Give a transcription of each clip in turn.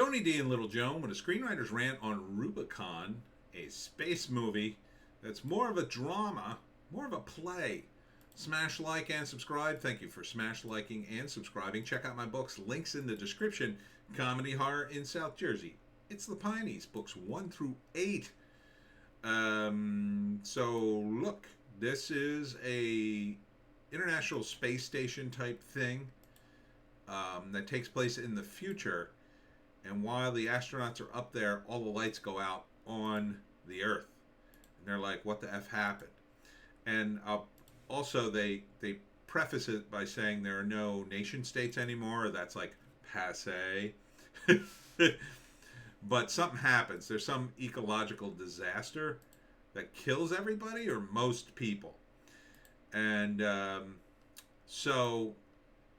Tony D and Little Joan with a screenwriter's rant on Rubicon, a space movie that's more of a drama, more of a play. Smash like and subscribe. Thank you for smash liking and subscribing. Check out my books, links in the description. Comedy Horror in South Jersey. It's the Pineys, books 1 through 8. So look, this is a international space station type thing that takes place in the future. And while the astronauts are up there, all the lights go out on the Earth. And they're like, what the F happened? And also, they preface it by saying there are no nation states anymore. That's like passe. But something happens. There's some ecological disaster that kills everybody or most people. And so,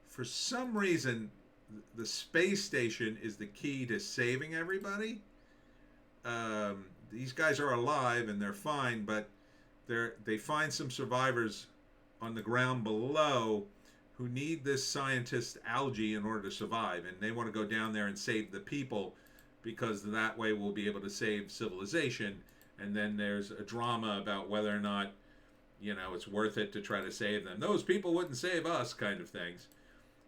for some reason, the space station is the key to saving everybody. These guys are alive and they're fine, but they find some survivors on the ground below who need this scientist algae in order to survive, and they want to go down there and save the people because that way we'll be able to save civilization. And then there's a drama about whether or not, it's worth it to try to save them. Those people wouldn't save us, kind of things.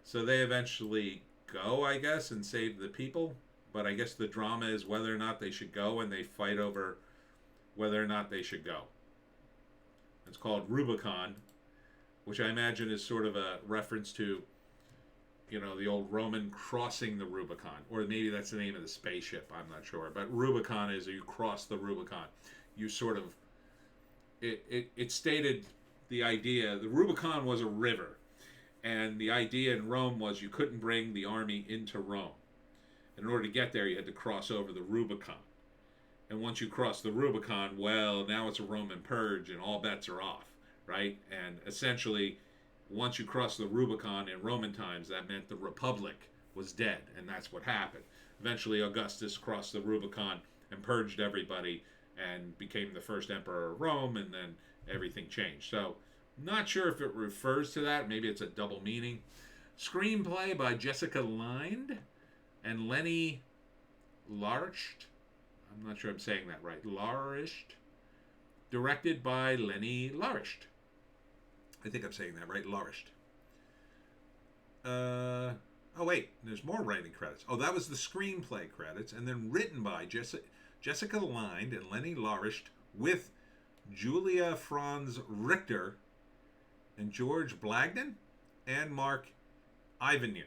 So they eventually go, I guess, and save the people. But I guess the drama is whether or not they should go, and they fight over whether or not they should go. It's called Rubicon, which I imagine is sort of a reference to, the old Roman crossing the Rubicon. Or maybe that's the name of the spaceship, I'm not sure. But Rubicon is you cross the Rubicon. You sort of, it stated the idea, the Rubicon was a river. And the idea in Rome was you couldn't bring the army into Rome. In order to get there, you had to cross over the Rubicon. And once you cross the Rubicon, well, now it's a Roman purge and all bets are off, right? And essentially, once you cross the Rubicon in Roman times, that meant the Republic was dead, and that's what happened. Eventually, Augustus crossed the Rubicon and purged everybody and became the first emperor of Rome, and then everything changed. So, not sure if it refers to that. Maybe it's a double meaning. Screenplay by Jessica Lind and Lenny Larisht. I'm not sure I'm saying that right. Larisht. Directed by Lenny Larisht. I think I'm saying that right. Larisht. Oh, wait. There's more writing credits. Oh, that was the screenplay credits. And then written by Jessica Lind and Lenny Larisht with Julia Franz Richter and George Blagden and Mark Ivanier.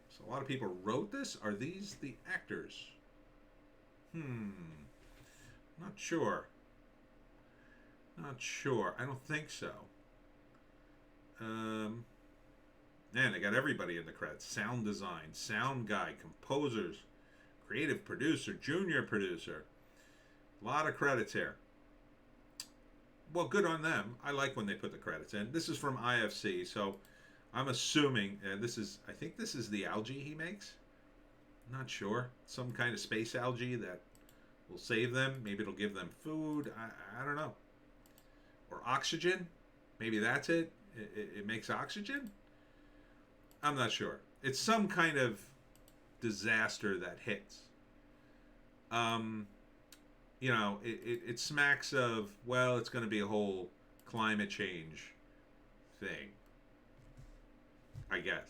So a lot of people wrote this. Are these the actors? Not sure. Not sure. I don't think so. Man, they got everybody in the credits. Sound design, sound guy, composers, creative producer, junior producer. A lot of credits here. Well, good on them. I like when they put the credits in. This is from IFC, so I'm assuming I think this is the algae he makes. Not sure. Some kind of space algae that will save them. Maybe it'll give them food. I don't know. Or oxygen. Maybe that's it. It makes oxygen? I'm not sure. It's some kind of disaster that hits. It smacks of, well, it's going to be a whole climate change thing, I guess.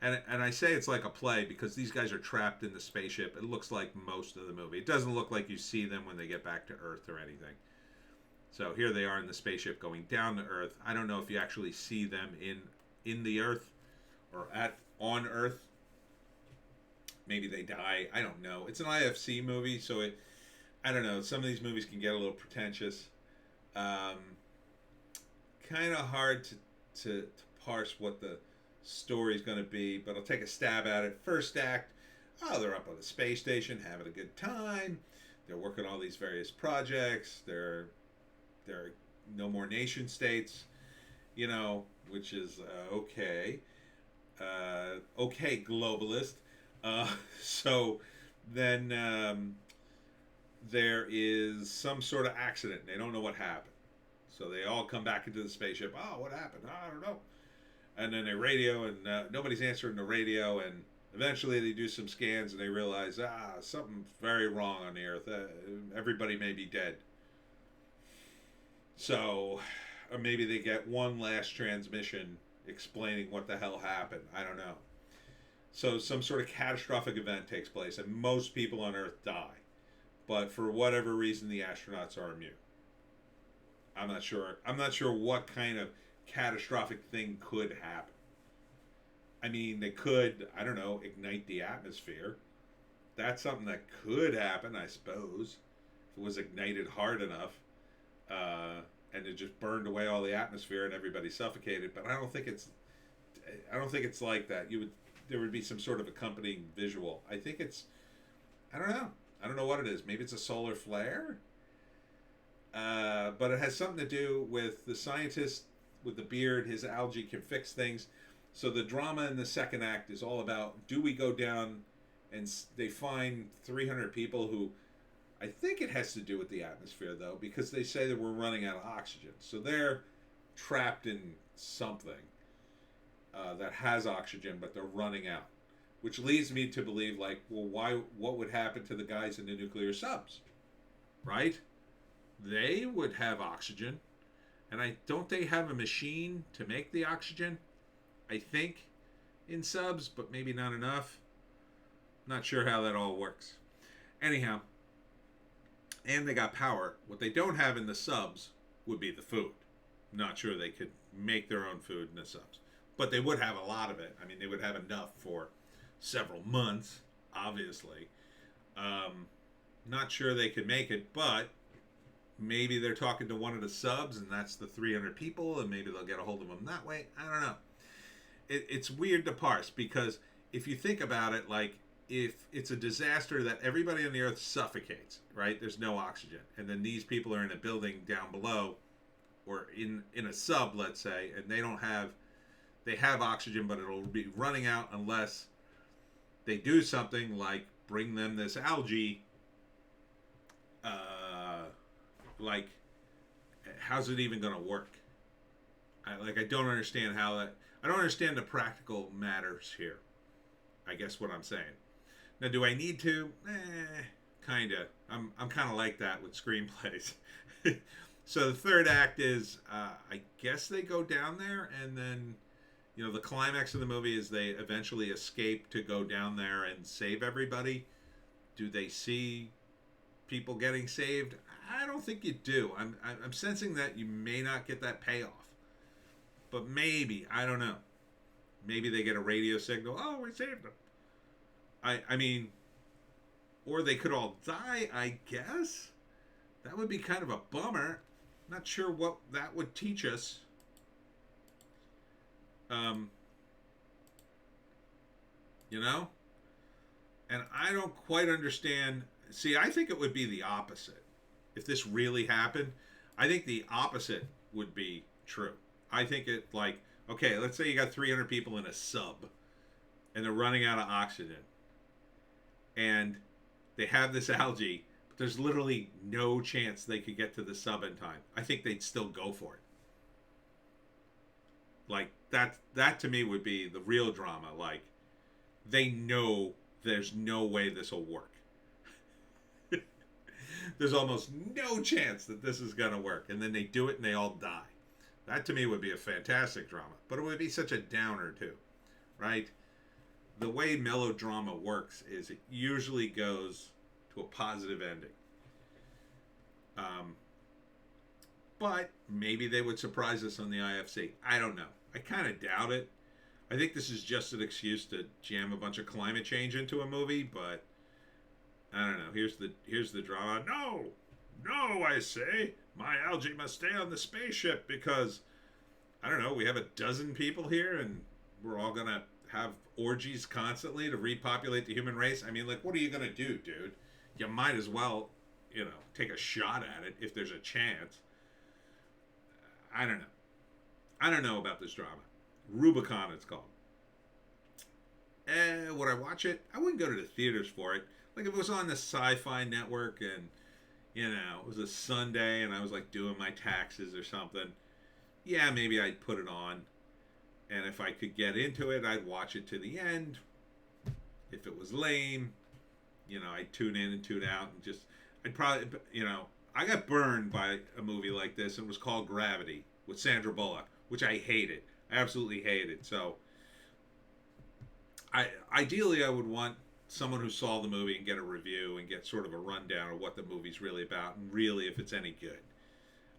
And I say it's like a play because these guys are trapped in the spaceship. It looks like most of the movie. It doesn't look like you see them when they get back to Earth or anything. So here they are in the spaceship going down to Earth. I don't know if you actually see them in the Earth or on Earth. Maybe they die. I don't know. It's an IFC movie, so I don't know. Some of these movies can get a little pretentious. Kind of hard to parse what the story's going to be, but I'll take a stab at it. First act, they're up on the space station having a good time. They're working all these various projects. There are no more nation states, which is okay. Okay, globalist. So then there is some sort of accident. They don't know what happened. So they all come back into the spaceship. Oh, what happened? I don't know. And then they radio, and nobody's answering the radio, and Eventually, they do some scans and they realize, something's very wrong on the Earth. Everybody may be dead. So, or maybe they get one last transmission explaining what the hell happened. I don't know. So, some sort of catastrophic event takes place, and most people on Earth die. But for whatever reason, the astronauts are immune. I'm not sure. I'm not sure what kind of catastrophic thing could happen. I mean, they could, I don't know, ignite the atmosphere. That's something that could happen, I suppose, if it was ignited hard enough, and it just burned away all the atmosphere and everybody suffocated. But I don't think it's like that. There would be some sort of accompanying visual. I think it's, I don't know. I don't know what it is. Maybe it's a solar flare. But it has something to do with the scientist with the beard. His algae can fix things. So the drama in the second act is all about, do we go down and they find 300 people who, I think it has to do with the atmosphere though, because they say that we're running out of oxygen. So they're trapped in something that has oxygen, but they're running out. Which leads me to believe, like, well, what would happen to the guys in the nuclear subs? Right? They would have oxygen. And don't they have a machine to make the oxygen? I think in subs, but maybe not enough. Not sure how that all works. Anyhow, and they got power. What they don't have in the subs would be the food. Not sure they could make their own food in the subs. But they would have a lot of it. I mean, they would have enough for several months, obviously. Not sure they could make it, but maybe they're talking to one of the subs, and that's the 300 people, and maybe they'll get a hold of them that way. I don't know. It's weird to parse, because if you think about it, like, if it's a disaster that everybody on the Earth suffocates, right? There's no oxygen. And then these people are in a building down below, or in a sub, let's say, and they have oxygen, but it'll be running out unless they do something like bring them this algae. Like, how's it even going to work? I don't understand how that. I don't understand the practical matters here. I guess what I'm saying. Now, do I need to? Kinda. I'm kind of like that with screenplays. So the third act is, I guess they go down there, and then, the climax of the movie is they eventually escape to go down there and save everybody. Do they see people getting saved? I don't think you do. I'm sensing that you may not get that payoff. But maybe, I don't know. Maybe they get a radio signal. Oh, we saved them. I mean, or they could all die, I guess. That would be kind of a bummer. Not sure what that would teach us. And I don't quite understand. See, I think it would be the opposite. If this really happened, I think the opposite would be true. I think it, like, okay, let's say you got 300 people in a sub and they're running out of oxygen. And they have this algae, but there's literally no chance they could get to the sub in time. I think they'd still go for it. Like, that to me would be the real drama. Like, they know there's no way this will work. There's almost no chance that this is going to work. And then they do it and they all die. That to me would be a fantastic drama. But it would be such a downer too. Right? The way melodrama works is it usually goes to a positive ending. But maybe they would surprise us on the IFC. I don't know. I kind of doubt it. I think this is just an excuse to jam a bunch of climate change into a movie, but I don't know. Here's the drama. No, I say. My algae must stay on the spaceship because, I don't know, we have a dozen people here and we're all going to have orgies constantly to repopulate the human race. I mean, like, what are you going to do, dude? You might as well, take a shot at it if there's a chance. I don't know. I don't know about this drama. Rubicon, it's called. Would I watch it? I wouldn't go to the theaters for it. Like, if it was on the Sci-Fi Network and, it was a Sunday and I was, like, doing my taxes or something, yeah, maybe I'd put it on. And if I could get into it, I'd watch it to the end. If it was lame, I'd tune in and tune out, and I'd probably, I got burned by a movie like this. It was called Gravity with Sandra Bullock, which I hated. I absolutely hated. So, ideally I would want someone who saw the movie and get a review and get sort of a rundown of what the movie's really about and really if it's any good.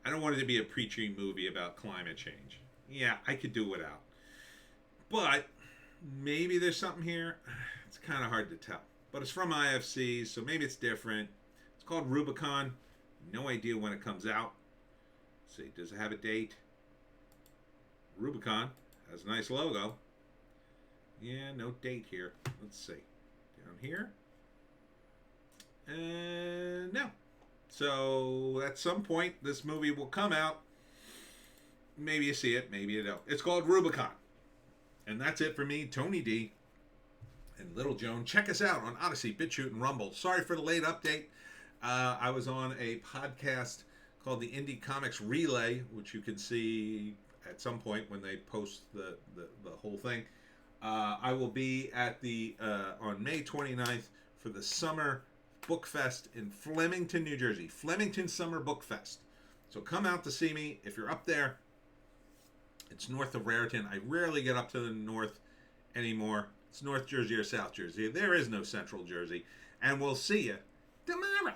I don't want it to be a preachy movie about climate change. Yeah, I could do without. But maybe there's something here. It's kind of hard to tell. But it's from IFC, so maybe it's different. It's called Rubicon. No idea when it comes out. Let's see, does it have a date? Rubicon has a nice logo. Yeah, no date here. Let's see. Down here. And no. So at some point, this movie will come out. Maybe you see it, maybe you don't. It's called Rubicon. And that's it for me, Tony D. And Little Joan. Check us out on Odysee, Bitchute, and Rumble. Sorry for the late update. I was on a podcast called the Indie Comics Relay, which you can see at some point when they post the whole thing. I will be at on May 29th for the Summer Book Fest in Flemington, New Jersey. Flemington Summer Book Fest. So come out to see me if you're up there. It's north of Raritan. I rarely get up to the north anymore. It's North Jersey or South Jersey. There is no Central Jersey. And we'll see you tomorrow.